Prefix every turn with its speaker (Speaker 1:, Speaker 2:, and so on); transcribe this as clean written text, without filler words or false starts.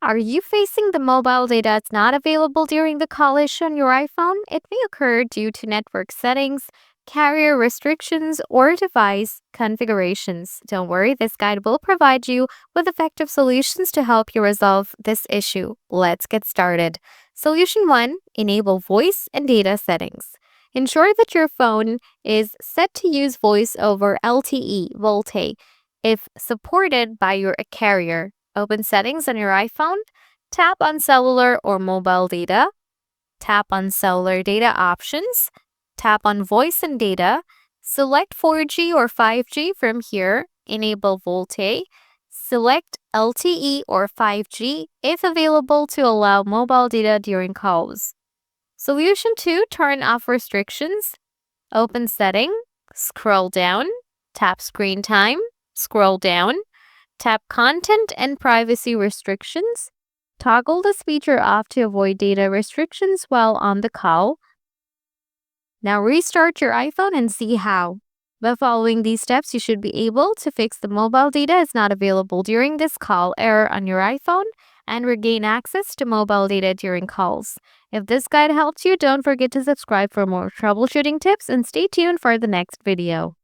Speaker 1: Are you facing the mobile data that's not available during the call issue on your iPhone? It may occur due to network settings, carrier restrictions, or device configurations. Don't worry, this guide will provide you with effective solutions to help you resolve this issue. Let's get started. Solution 1: Enable voice and data settings. Ensure that your phone is set to use voice over LTE VoLTE if supported by your carrier. Open Settings on your iPhone, tap on Cellular or Mobile Data, tap on Cellular Data Options, tap on Voice and Data, select 4G or 5G from here, enable VoLTE, select LTE or 5G if available to allow mobile data during calls. Solution 2: Turn off restrictions. Open Setting, scroll down, tap Screen Time, scroll down, tap Content and Privacy Restrictions. Toggle this feature off to avoid data restrictions while on the call. Now restart your iPhone and see how. By following these steps, you should be able to fix the mobile data is not available during this call error on your iPhone and regain access to mobile data during calls. If this guide helped you, don't forget to subscribe for more troubleshooting tips and stay tuned for the next video.